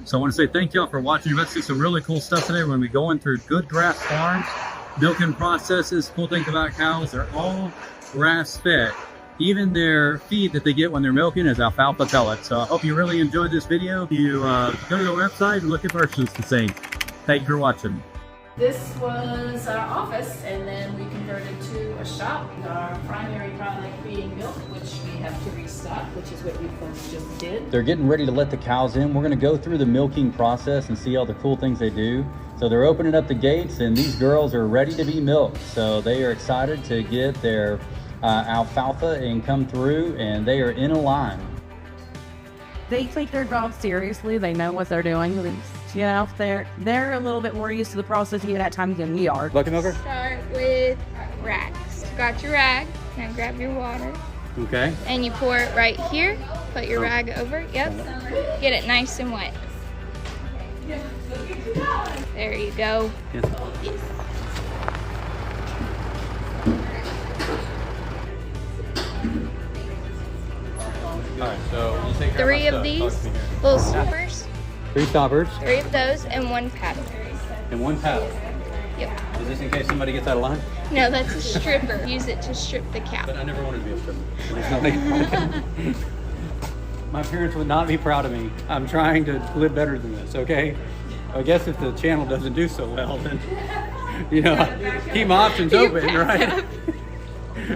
So I want to say thank y'all for watching. Let's see some really cool stuff today. We're going to be going through good grass farms, milking processes. Cool thing about cows, they're all grass fed. Even their feed that they get when they're milking is alfalfa pellets. So I hope you really enjoyed this video. You go to the website and look at purchases the same. Thank you for watching. This was our office, and then we converted to a shop. Our primary product being milk, which we have to restock, which is what you folks just did. They're getting ready to let the cows in. We're going to go through the milking process and see all the cool things they do. So they're opening up the gates, and these girls are ready to be milked. So they are excited to get their alfalfa and come through, and they are in a line. They take their job seriously. They know what they're doing. You know, they're a little bit more used to the process even at times than we are. Looking over? Start with rags. Got your rag. Now grab your water. Okay. And you pour it right here. Put your rag over. Yep. Get it nice and wet. There you go. Yes. Yes. All right, so you take 3 of these little stoppers. 3 stoppers 3 of those and 1 paddle. and 1 paddle. Yep. Is this in case somebody gets out of line? No, that's a stripper. Use it to strip the cow. But I never wanted to be a stripper. My parents would not be proud of me. I'm trying to live better than this, okay? I guess if the channel doesn't do so well, then, you know, keep my options open, right?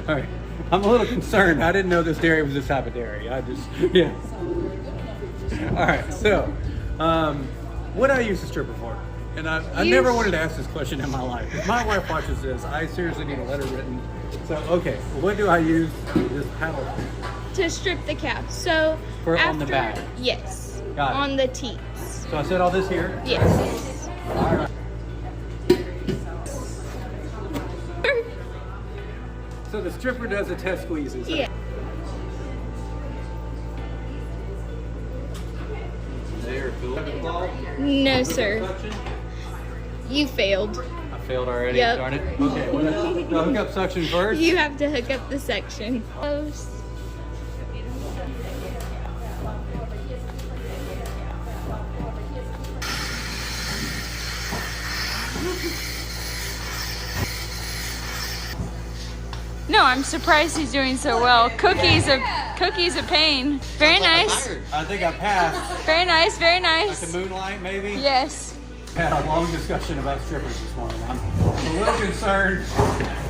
All right. I'm a little concerned. I didn't know this dairy was this type of dairy. Yeah. All right, so, what do I use the stripper for? And I never wanted to ask this question in my life. If my wife watches this, I seriously need a letter written. So, okay, what do I use this paddle for? To strip the cow. So, On the back? Yes. Got it. On the teats. So I said all this here? Yes. All right. So the stripper does a test squeeze. Yeah. No, sir. You failed. I failed already, Yep. darn it. Okay, do I hook up suction first? You have to hook up the section. Close. No, I'm surprised he's doing so well. Cookie's a pain. Very nice. I think I passed. Very nice, very Like nice. the moonlight, maybe? Yes. Had a long discussion about strippers this morning. I'm a little concerned.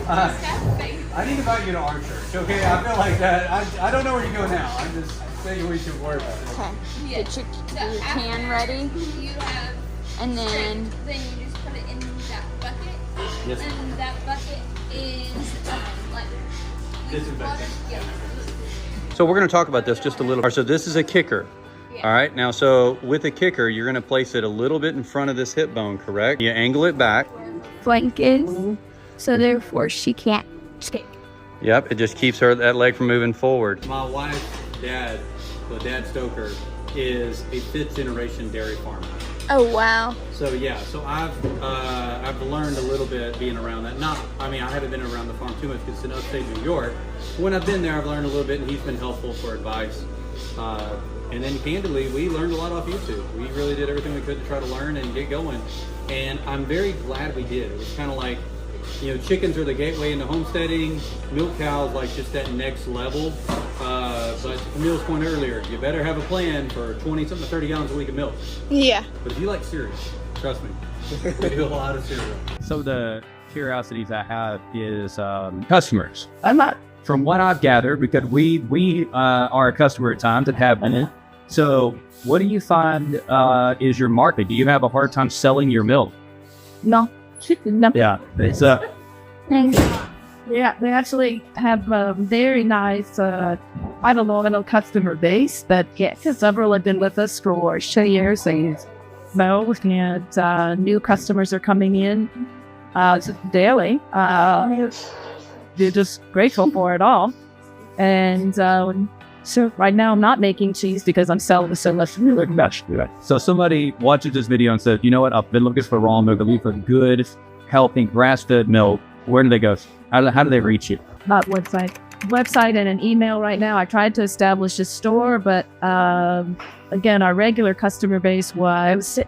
I need to invite you to our church, okay? I feel like that. I don't know where you're going now. I'm just saying we should worry about it. Okay. Get your can ready. And then you just put it in that bucket. Yes. And that bucket is like Disinfectant. yeah. So we're going to talk about this just a little. So this is a kicker. Yeah. All right. Now, so with a kicker, you're going to place it a little bit in front of this hip bone, correct? You angle it back. blanket, so therefore she can't kick. Yep. It just keeps that leg from moving forward. My wife's dad, the Dad Stoker, is a 5th generation dairy farmer. Oh wow. So yeah, so I've learned a little bit being around that. I haven't been around the farm too much because it's in upstate New York. When I've been there, I've learned a little bit, and he's been helpful for advice. And then candidly, we learned a lot off YouTube. We really did everything we could to try to learn and get going. And I'm very glad we did. It was kind of like, you know, chickens are the gateway into homesteading. Milk cows like just that next level. But to Camille's point earlier, you better have a plan for 20 something to 30 gallons a week of milk. Yeah. But if you like cereal, trust me, we do a lot of cereal. Some of the curiosities I have is customers. From what I've gathered, because we are a customer at times and have been. So what do you find is your market? Do you have a hard time selling your milk? No. No. Yeah. It's Yeah, they actually have a very nice, I don't know, customer base that several have been with us for 10 years. And new customers are coming in daily. They're just grateful for it all. And so right now I'm not making cheese because I'm selling so much milk. So somebody watches this video and says, you know what, I've been looking for raw milk, I'm looking for good, healthy, grass-fed milk. Where do they go? How do they reach you? Website and an email right now. I tried to establish a store, but again, our regular customer base was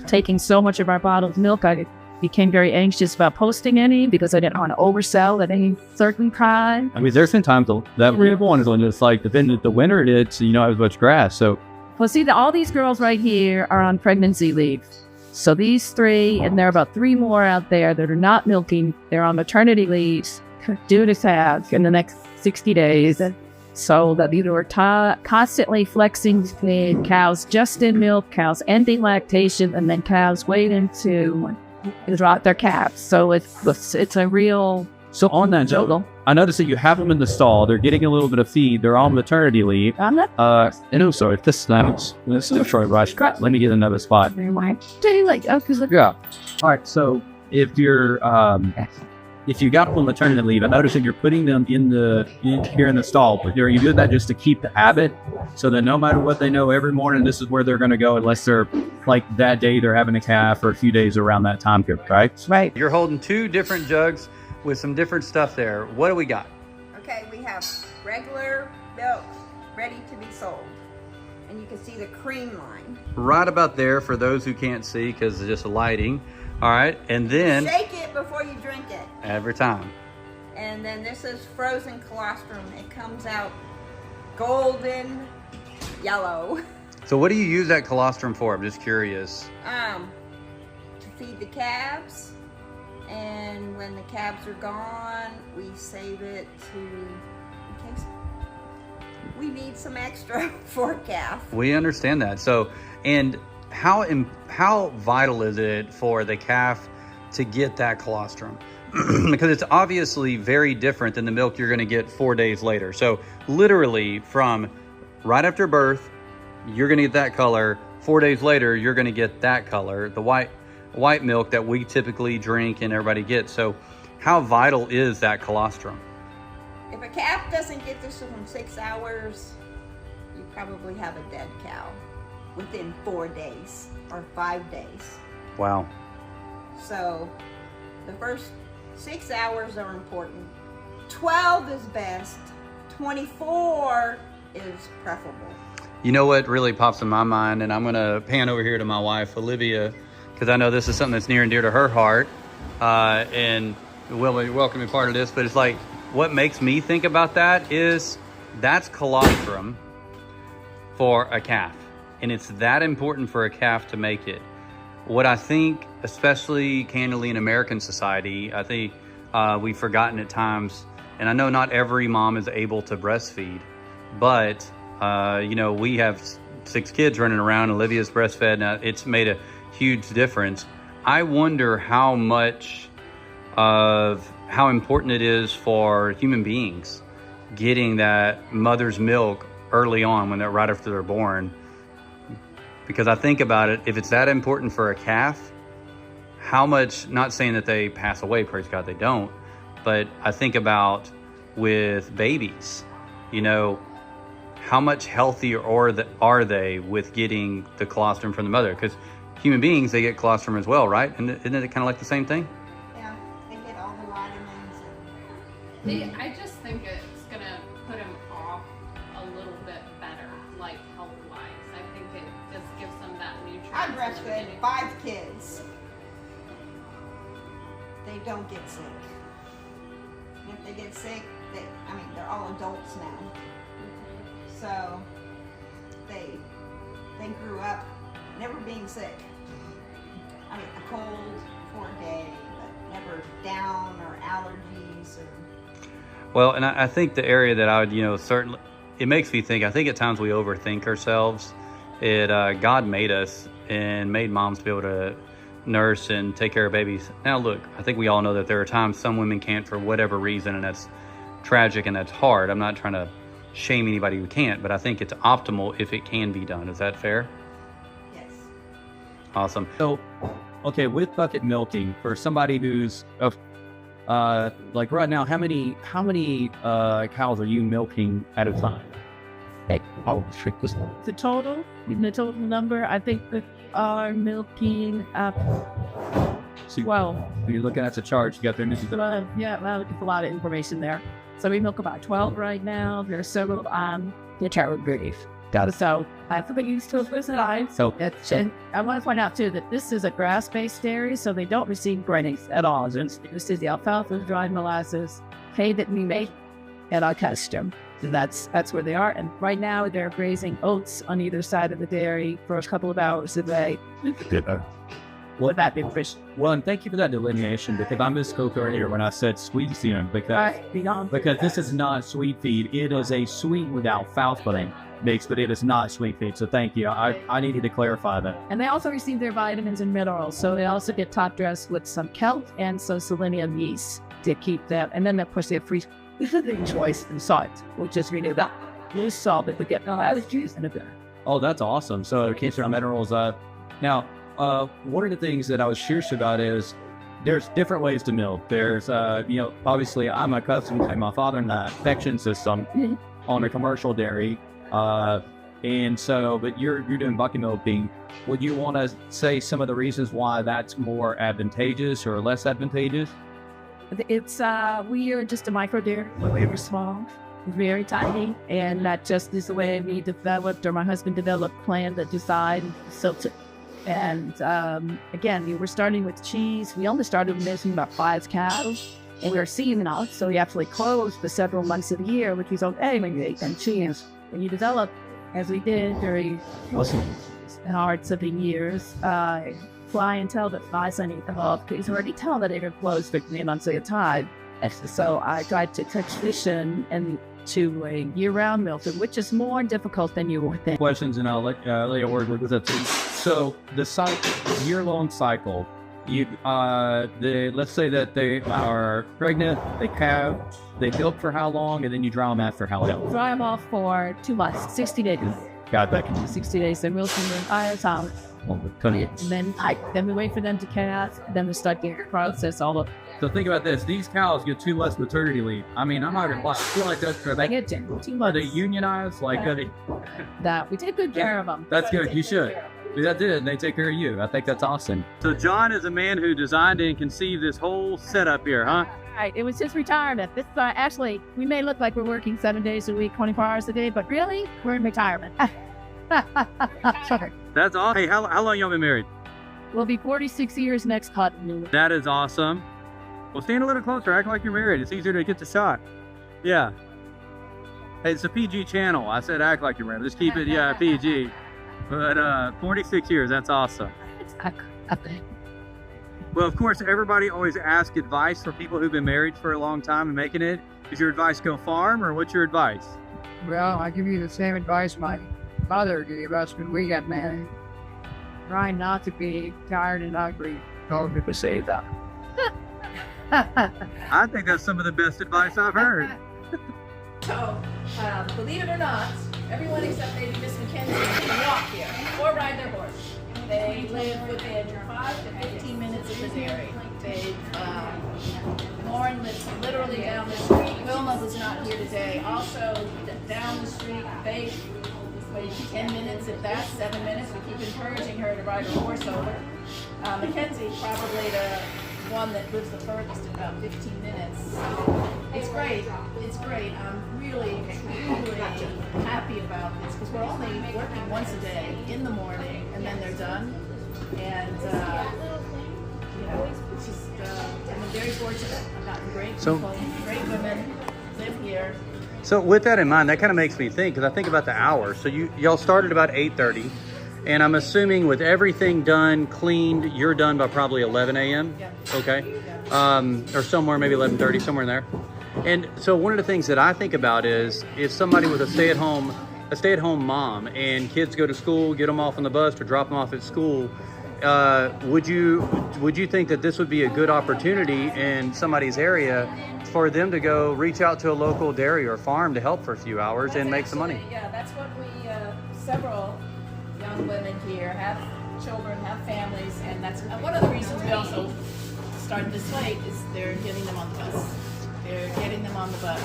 taking so much of our bottled milk. I became very anxious about posting any because I didn't want to oversell at any certain time. I mean, there's been times that real one is when it's like the winter it's as much grass. So well, see, all these girls right here are on pregnancy leave. So these 3, and there are about 3 more out there that are not milking. They're on maternity leave due to have in the next 60 days. So that these are constantly flexing between cows just in milk, cows ending lactation, and then cows waiting to drop their calves. So it's a real. So on that note, I noticed that you have them in the stall. They're getting a little bit of feed. They're on maternity leave. I'm not. And I'm sorry, this is short rush. Let me get another spot. Yeah. All right. So if you're if you got them on maternity leave, I noticed that you're putting them here in the stall. But are you doing that just to keep the habit, so that no matter what they know every morning, this is where they're going to go, unless they're like that day they're having a calf or a few days around that time period, right? Right. You're holding 2 different jugs with some different stuff there. What do we got? Okay, we have regular milk ready to be sold. And you can see the cream line. Right about there for those who can't see because it's just lighting. All right, and then Shake it before you drink it. every time. And then this is frozen colostrum. It comes out golden yellow. So what do you use that colostrum for? I'm just curious. To feed the calves. And when the calves are gone, we save it in case we need some extra for a calf. We understand that. So, and how vital is it for the calf to get that colostrum? Because it's obviously very different than the milk you're going to get 4 days later. So literally from right after birth, you're going to get that color. 4 days later, you're going to get that color, the white milk that we typically drink and everybody gets. So how vital is that colostrum? If a calf doesn't get this within 6 hours, you probably have a dead cow within 4 days or 5 days. Wow. So the first 6 hours are important. 12 is best. 24 is preferable. You know what really pops in my mind, and I'm going to pan over here to my wife, Olivia, because I know this is something that's near and dear to her heart, and will be welcome to be part of this, but it's like, what makes me think about that is that's colostrum for a calf, and it's that important for a calf to make it. What I think, especially candidly in American society, I think we've forgotten at times, and I know not every mom is able to breastfeed, but we have 6 kids running around. Olivia's breastfed. Now it's made a huge difference. I wonder how important it is for human beings getting that mother's milk early on when they're right after they're born. Because I think about it, if it's that important for a calf, how much, not saying that they pass away, praise God they don't, but I think about with babies, how much healthier are they with getting the colostrum from the mother? Because human beings, they get colostrum as well, right? And isn't it kind of like the same thing? Yeah, they get all the vitamins. I just think it's gonna put him off a little bit better, like health-wise. I think it just gives them that nutrient. I breastfed 5 kids. They don't get sick. And if they get sick, they're all adults now. So they grew up never being sick. A cold for a day, but never down or allergies or. Well, and I think the area that I would, certainly, it makes me think, I think at times we overthink ourselves. God made us and made moms to be able to nurse and take care of babies. Now, look, I think we all know that there are times some women can't for whatever reason, and that's tragic and that's hard. I'm not trying to shame anybody who can't, but I think it's optimal if it can be done. Is that fair? Yes. Awesome. So, okay, with bucket milking, for somebody who's like right now, how many cows are you milking at a time? The total number, I think we are milking up 12. You're looking at the chart, you got their There's a lot of information there. So we milk about 12 right now. There's several on the tower grief. Got it. So I have to get used to it side. So and I want to point out too that this is a grass-based dairy, so they don't receive grains at all. This is the alfalfa, dried molasses, hay that we make at our custom. And that's where they are. And right now they're grazing oats on either side of the dairy for a couple of hours a day. Would that be efficient? Well, and thank you for that delineation, because I misspoke earlier when I said sweet seed, because this is not sweet feed. It is a sweet with alfalfa mix, but it is not sweet feed. So thank you. I needed to clarify that. And they also receive their vitamins and minerals. So they also get top dressed with some kelp and some selenium yeast to keep that. And then of course they have free choice in salt, which is really that loose salt that we get no allergies in a bit. Oh, that's awesome. So it keeps our minerals up. Now, one of the things that I was curious about is there's different ways to milk. There's, obviously I'm accustomed to my father in the infection system on a commercial dairy. And so, but you're doing bucket milking. Would you want to say some of the reasons why that's more advantageous or less advantageous? It's, we are just a micro dairy. We're small, very tiny, and that just is the way we developed, or my husband developed, plan that design filter. And again, we were starting with cheese. We only started raising about 5 cows, and we were seeing enough, so we actually closed for several months of the year, which was okay when you ate them cheese. And you develop, as we did during hard 7 years, clientele that buys any of because already tell that they were closed 15 months at a time. So I tried to transition into a year-round milk, which is more difficult than you would think. Questions, and I'll let you word with that too. So the year-long cycle, let's say that they are pregnant, they milk for how long, and then you dry them out for how long? Dry them off for 2 months, 60 days. Got that. 60 days, then milk them the entire time. And then we wait for them to calve, then we start the process all of. So think about this: these cows get 2 months maternity leave. I mean, I'm not gonna lie. I feel like that's They get 2 months. They unionize That we take good care of them. That's good. You should. That did. They take care of you. I think that's awesome. So John is a man who designed and conceived this whole setup here, huh? Right. It was just retirement. This actually, we may look like we're working 7 days a week, 24 hours a day, but really, we're in retirement. Sorry. That's awesome. Hey, how long y'all been married? We'll be 46 years next month. That is awesome. Well, stand a little closer. Act like you're married. It's easier to get the shot. Yeah. Hey, it's a PG channel. I said act like you're married. Just keep it, PG. But 46 years, that's awesome. Well, of course, everybody always asks advice for people who've been married for a long time and making it. Does your advice go farm, or what's your advice? Well, I give you the same advice my mother gave us when we got married. Try not to be tired and hungry. Told me to say that. I think that's some of the best advice I've heard. So, believe it or not, everyone except maybe Miss Mackenzie can walk here or ride their horse. They live within 5 to 15 minutes of the dairy. Lauren lives literally down the street. Wilma was not here today. Also, down the street, they wait 10 minutes, if that's 7 minutes. We keep encouraging her to ride her horse over. Mackenzie, probably the one that lives the furthest, about 15 minutes. It's great. It's great. I'm really, truly happy about this because we're only working once a day in the morning, and then they're done. And it's just I'm very fortunate. I've gotten great people, great women live here. So with that in mind, that kind of makes me think, because I think about the hours. So y'all started about 8:30. And I'm assuming with everything done, cleaned, you're done by probably 11 a.m.? Yeah. Okay. Or somewhere, maybe 11:30, somewhere in there. And so one of the things that I think about is if somebody with a stay-at-home mom and kids go to school, get them off on the bus or drop them off at school, would you think that this would be a good opportunity in somebody's area for them to go reach out to a local dairy or farm to help for a few hours and make some money? Yeah, that's what we, several young women here have children, have families, and that's one of the reasons we also started this late is they're getting them on the bus. They're getting them on the bus.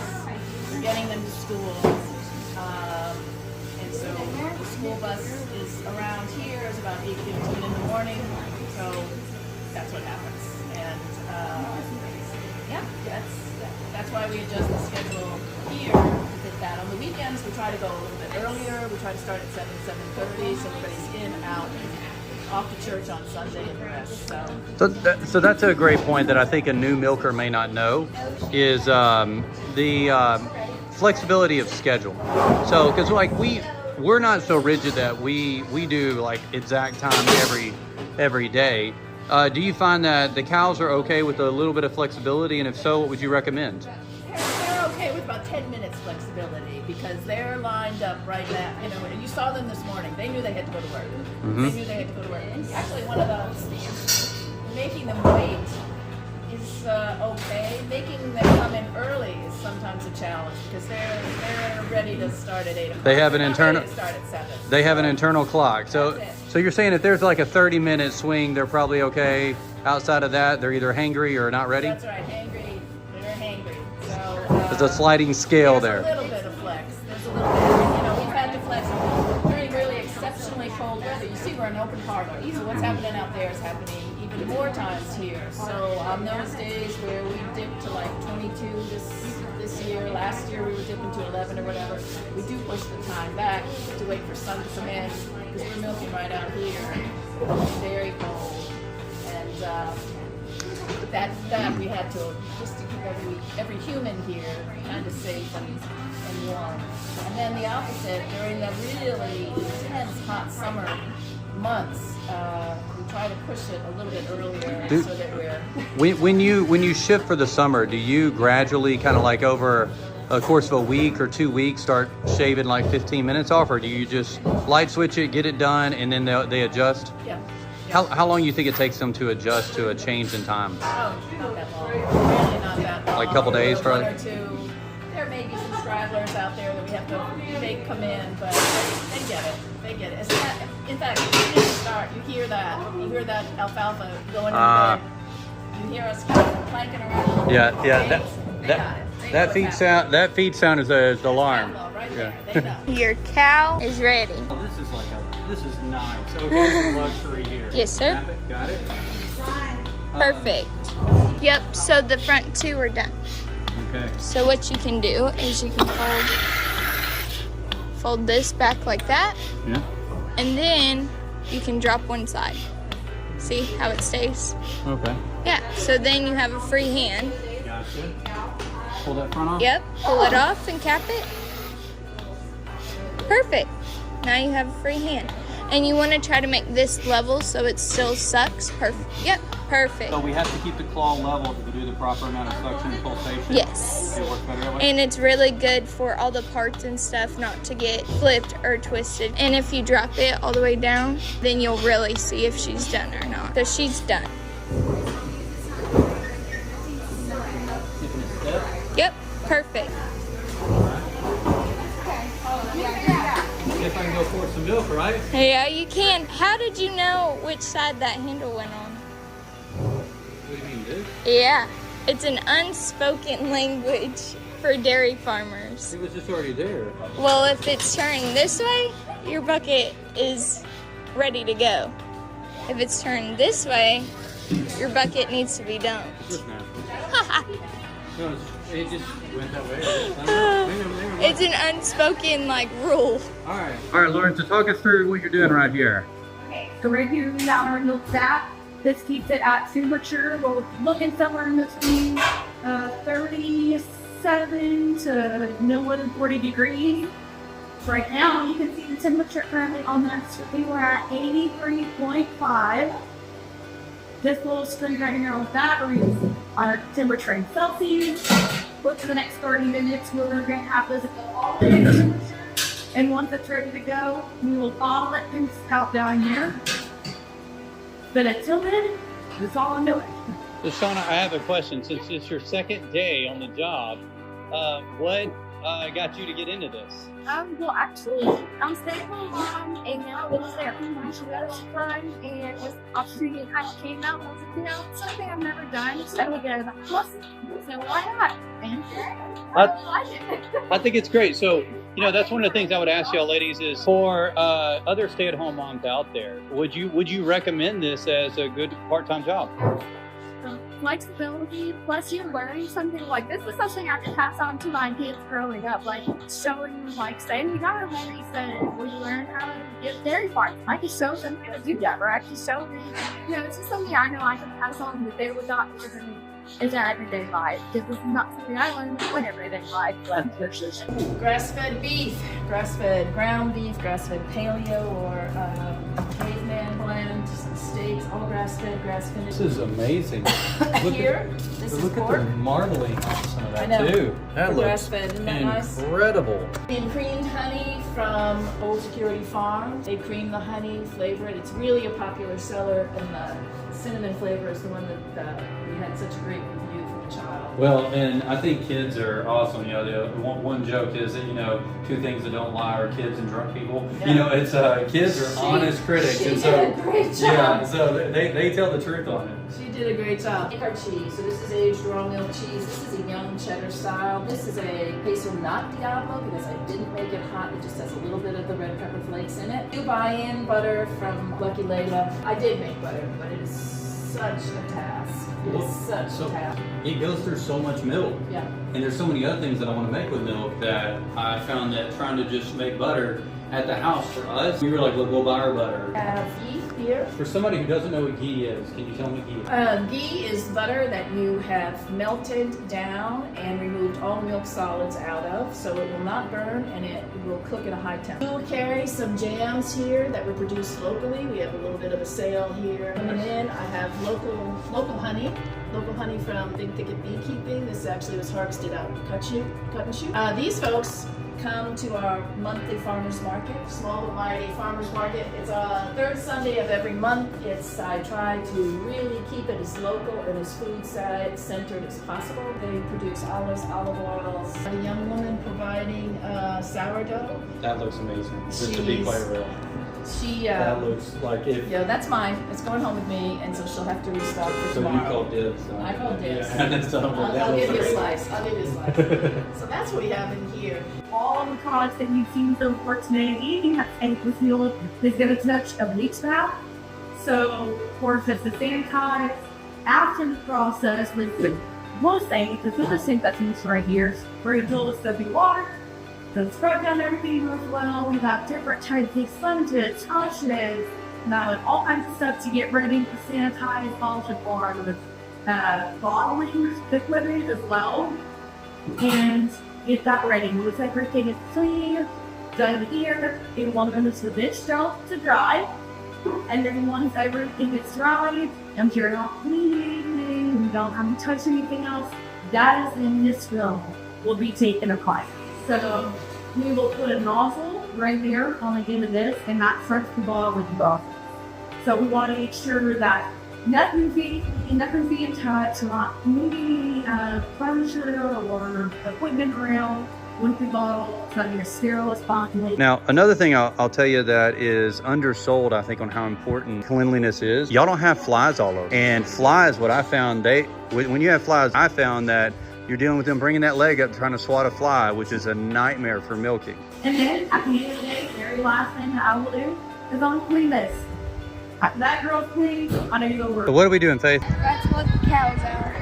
They're getting them to school. And so the school bus is around here. It's about 8:15 in the morning. So that's what happens. And that's why we adjust the schedule here to fit that. On the weekends, we try to go a little bit earlier. We try to start at 7:30, so everybody's in, out, off to church on Sunday and the rest. So that's a great point that I think a new milker may not know is the flexibility of schedule. So because like we're not so rigid that we do like exact time every day. Do you find that the cows are okay with a little bit of flexibility, and if so, what would you recommend? They're okay with about 10 minutes flexibility because they're lined up right now. You know, and you saw them this morning. They knew they had to go to work. Mm-hmm. They knew they had to go to work. Actually, one of those, making them wait is okay. Making them come in early is sometimes a challenge because they're ready to start at 8 o'clock. They have an internal. Start at 7. They have an internal clock. So That's it. so you're saying if there's like a 30-minute swing, they're probably okay. Outside of that, they're either hangry or not ready. That's right, hangry. They're hangry. So There's a sliding scale there's there. a little bit of flex. There's a little bit. You know, we've had to flex during really exceptionally cold weather. You see, we're an open parlor. So what's happening out there is happening even more times here. So on those days where we dipped to like 22 this year, last year we were dipping to 11 or whatever, we do push the time back to wait for sun to come in because we're milking right out here. It's very cold. And that we had to, just to keep every human here kind of safe and warm. And then the opposite, during the really intense hot summer months, we try to push it a little bit earlier so that we're... When you shift for the summer, do you gradually kind of like over a course of a week or 2 weeks start shaving like 15 minutes off, or do you just light switch it, get it done, and then they adjust? Yeah. How long do you think it takes them to adjust to a change in time? Oh, not that long. Really not that long. Like a couple days, One probably? or two. There may be some stragglers out there that we have to make come in, but they get it. They get it. In fact, as soon as you start, you hear that alfalfa going in there. You hear us kind of clanking around. Yeah. They got it. They know what's happening. That feed sound is the alarm. Right Yeah. there. They know. Your cow is ready. This is nice. Okay, luxury here. Yes, sir. Got it. Perfect. Yep, so the front two are done. Okay. So what you can do is you can fold this back like that, Yeah. and then you can drop one side. See how it stays? Okay. Yeah, so then you have a free hand. Gotcha. Pull that front off. Yep, pull it off and cap it. Perfect. Now you have a free hand. And you want to try to make this level so it still sucks. Perfect. Yep, perfect. So we have to keep the claw level to do the proper amount of suction and pulsation. Yes. It works better that way? And it's really good for all the parts and stuff not to get flipped or twisted. And if you drop it all the way down, then you'll really see if she's done or not. So she's done. Yep, perfect. See if I can go pour some milk, right? Yeah, you can. How did you know which side that handle went on? What do you mean, this? Yeah, it's an unspoken language for dairy farmers. It was just already there. Well, if it's turning this way, your bucket is ready to go. If it's turned this way, your bucket needs to be dumped. Just natural. No, it just went that way. It's an unspoken rule. All right, Lauren, so talk us through what you're doing right here. Okay, so right here we got our milk fat. This keeps it at temperature. We're looking somewhere in between 37 to no more than 40 degrees. Right now, you can see the temperature currently on that screen. We're at 83.5. This little screen right here on the battery is our temperature in Celsius. But for the next 30 minutes, we're going to have this all in temperature. And once it's ready to go, we will bottle it and out down here. But until then, that's all I'm doing. So, Shauna, I have a question. Since it's your second day on the job, what got you to get into this? Well, actually, I'm staying home and now I was there for the time, and this opportunity kind of came out and I was like, something I've never done, so we go, so why not? And I like it. I think it's great. So, that's one of the things I would ask y'all ladies is for other stay-at-home moms out there, would you recommend this as a good part-time job? flexibility, plus you're learning something. Like, this is something I can pass on to my kids growing up, like showing them, like, saying you gotta reset when you learn how to get dairy farms. I can show them how to do that, or I can show them, you know, it's just something I know I can pass on that they would not learn in their everyday life, because this is not something I learned in my everyday life. Grass-fed beef, grass-fed ground beef, grass-fed paleo, or caveman blend, steaks, all grass-fed, grass-finished. This is amazing. Look Here, this is Look at pork. the marbling on some of I that know. too. That For looks grass-fed, isn't that nice? incredible. And creamed honey from Old Security Farm. They cream the honey, flavor it. It's really a popular seller, and the cinnamon flavor is the one that we had such a great review from a child. Well, and I think kids are awesome. You know, one joke is that, you know, two things that don't lie are kids and drunk people. Yeah. You know, it's kids are honest critics, She and did so a great job. yeah, so they tell the truth on it. She did a great job. Our cheese. So this is aged raw milk cheese. This is a young cheddar style. This is a queso not Diablo because I didn't make it hot. It just has a little bit of the red pepper flakes in it. You buy in butter from Lucky Layla. I did make butter, but it is such a task. It is such a task. It goes through so much milk. Yeah. And there's so many other things that I want to make with milk that I found that trying to just make butter at the house for us, we were like, look, we'll buy our butter. Ghee here. For somebody who doesn't know what ghee is, can you tell me ghee is? Ghee is butter that you have melted down and removed all milk solids out of, so it will not burn and it will cook at a high temperature. We'll carry some jams here that were produced locally. We have a little bit of a sale here. Coming in, I have local honey. Local honey from Big Thicket Beekeeping. This actually was harvested out in Cut and Shoot. These folks come to our monthly farmers market, small but mighty farmers market. It's a third Sunday of every month. I try to really keep it as local and as food centered as possible. They produce olives, olive oils. A young woman providing sourdough. That looks amazing. Just to be quite real. That looks like if. Yeah, that's mine. It's going home with me, and so she'll have to restock for So tomorrow. you called dibs. I called dibs. Yeah, that's I'll give you a slice. I'll give you a slice. So that's what we have in here. All the products that you've seen so far today, you have to take with you. There's going to touch a bleach bath. So, of course, it's the sanitize after the process with the most thing. This is the sink that's used right here. We're going to fill with soapy water. So scrub down everything as well. We have different types of sponges, touches, all kinds of stuff to get ready to sanitize all the water with bottling equipment as well. And get that ready. Once everything is clean, done here, you want them to the dish shelf to dry. And then once everything is dry, and you're not cleaning, you don't have to touch anything else, that is in this film will be taken apart. So we will put a nozzle right there on the end of this, and that starts the ball with the bottle. So we want to make sure that nothing being touched, not moving furniture or equipment around with the bottle, so you're sterile as possible. Now, another thing I'll tell you that is undersold, I think, on how important cleanliness is. Y'all don't have flies all over. And flies, what I found, when you have flies, I found that you're dealing with them bringing that leg up trying to swat a fly, which is a nightmare for milking. And then at the end of the day, the very last thing that I will do is I'll clean this. After that girl's clean, I know you go work. So what are we doing, Faith? That's what the cows are.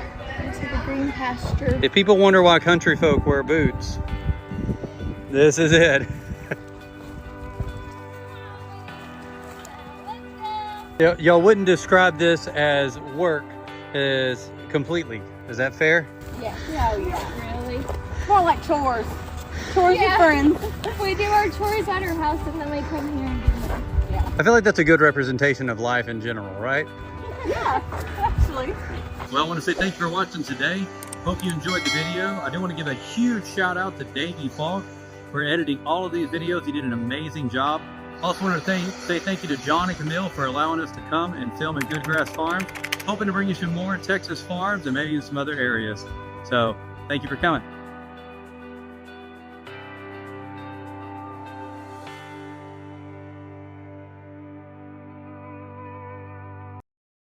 Into the green pasture. If people wonder why country folk wear boots, this is it. Y'all wouldn't describe this as work as completely. Is that fair? Yeah. Yeah, really. More like chores. Chores Yeah. with friends. We do our chores at our house and then we come here and do them. I feel like that's a good representation of life in general, right? Yeah, actually. Well, I want to say thank you for watching today. Hope you enjoyed the video. I do want to give a huge shout out to Davey Falk for editing all of these videos. He did an amazing job. Also want to say thank you to John and Camille for allowing us to come and film at Good Grass Farm. Hoping to bring you some more Texas farms and maybe in some other areas. So thank you for coming.